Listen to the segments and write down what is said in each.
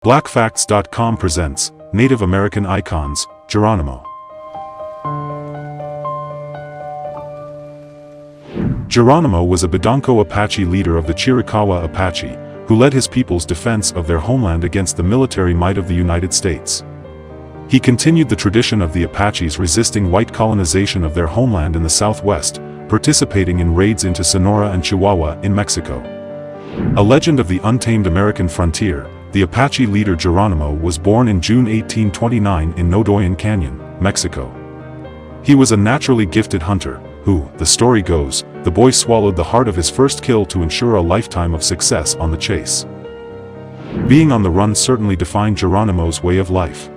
Blackfacts.com presents Native American Icons, Geronimo. Geronimo was a Bidanko Apache leader of the Chiricahua Apache, who led his people's defense of their homeland against the military might of the United States. He continued the tradition of the Apaches resisting white colonization of their homeland in the Southwest, participating in raids into Sonora and Chihuahua in Mexico. A legend of the untamed American frontier, the Apache leader Geronimo was born in June 1829 in Nodoyan Canyon, Mexico. He was a naturally gifted hunter, who, the story goes, the boy swallowed the heart of his first kill to ensure a lifetime of success on the chase. Being on the run certainly defined Geronimo's way of life.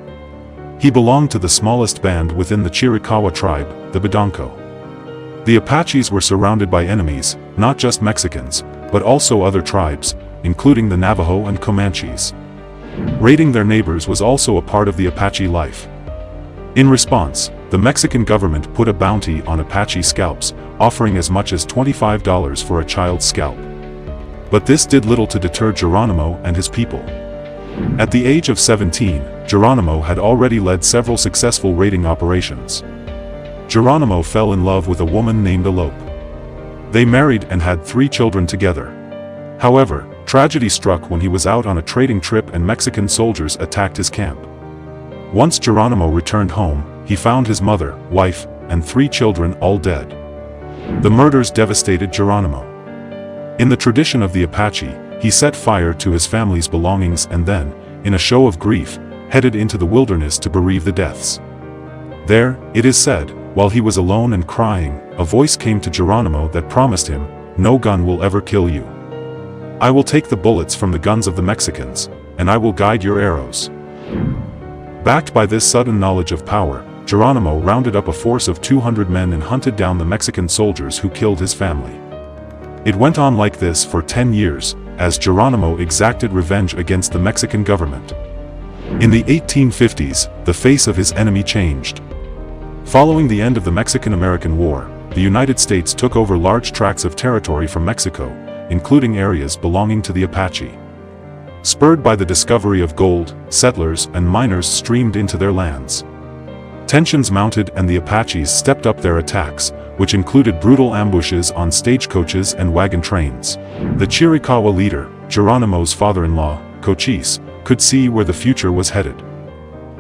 He belonged to the smallest band within the Chiricahua tribe, the Bidanko. The Apaches were surrounded by enemies, not just Mexicans, but also other tribes, including the Navajo and Comanches. Raiding their neighbors was also a part of the Apache life. In response, the Mexican government put a bounty on Apache scalps, offering as much as $25 for a child's scalp. But this did little to deter Geronimo and his people. At the age of 17, Geronimo had already led several successful raiding operations. Geronimo fell in love with a woman named Elope. They married and had 3 children together. However, tragedy struck when he was out on a trading trip and Mexican soldiers attacked his camp. Once Geronimo returned home, he found his mother, wife, and 3 children all dead. The murders devastated Geronimo. In the tradition of the Apache, he set fire to his family's belongings and then, in a show of grief, headed into the wilderness to bereave the deaths. There, it is said, while he was alone and crying, a voice came to Geronimo that promised him, "No gun will ever kill you. I will take the bullets from the guns of the Mexicans, and I will guide your arrows." Backed by this sudden knowledge of power, Geronimo rounded up a force of 200 men and hunted down the Mexican soldiers who killed his family. It went on like this for 10 years, as Geronimo exacted revenge against the Mexican government. In the 1850s, the face of his enemy changed. Following the end of the Mexican-American War, the United States took over large tracts of territory from Mexico, including areas belonging to the Apache. Spurred by the discovery of gold, settlers and miners streamed into their lands. Tensions mounted and the Apaches stepped up their attacks, which included brutal ambushes on stagecoaches and wagon trains. The Chiricahua leader, Geronimo's father-in-law, Cochise, could see where the future was headed.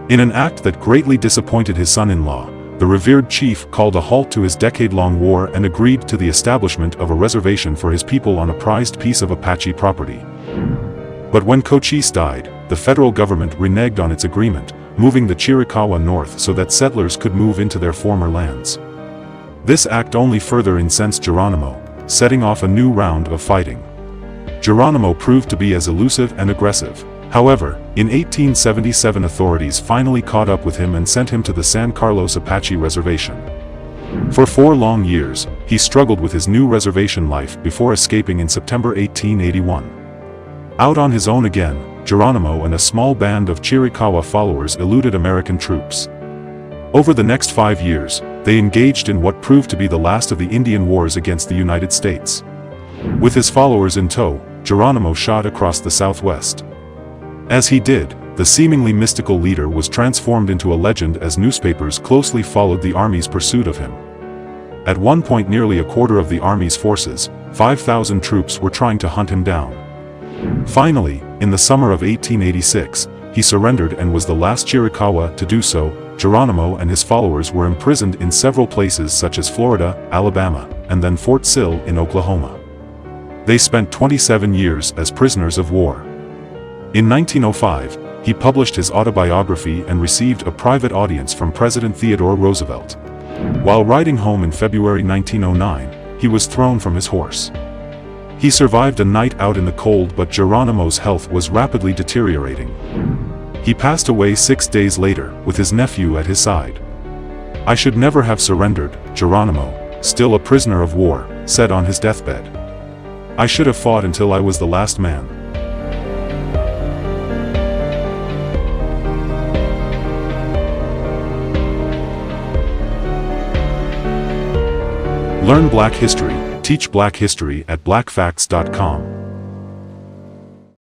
In an act that greatly disappointed his son-in-law, the revered chief called a halt to his decade-long war and agreed to the establishment of a reservation for his people on a prized piece of Apache property. But when Cochise died, the federal government reneged on its agreement, moving the Chiricahua north so that settlers could move into their former lands. This act only further incensed Geronimo, setting off a new round of fighting. Geronimo proved to be as elusive and aggressive. However, in 1877 authorities finally caught up with him and sent him to the San Carlos Apache Reservation. For 4 long years, he struggled with his new reservation life before escaping in September 1881. Out on his own again, Geronimo and a small band of Chiricahua followers eluded American troops. Over the next 5 years, they engaged in what proved to be the last of the Indian Wars against the United States. With his followers in tow, Geronimo shot across the Southwest. As he did, the seemingly mystical leader was transformed into a legend as newspapers closely followed the Army's pursuit of him. At one point nearly a quarter of the Army's forces, 5,000 troops were trying to hunt him down. Finally, in the summer of 1886, he surrendered and was the last Chiricahua to do so. Geronimo and his followers were imprisoned in several places such as Florida, Alabama, and then Fort Sill in Oklahoma. They spent 27 years as prisoners of war. In 1905, he published his autobiography and received a private audience from President Theodore Roosevelt. While riding home in February 1909, he was thrown from his horse. He survived a night out in the cold, but Geronimo's health was rapidly deteriorating. He passed away 6 days later, with his nephew at his side. "I should never have surrendered," Geronimo, still a prisoner of war, said on his deathbed. "I should have fought until I was the last man." Learn Black history, teach Black history at blackfacts.com.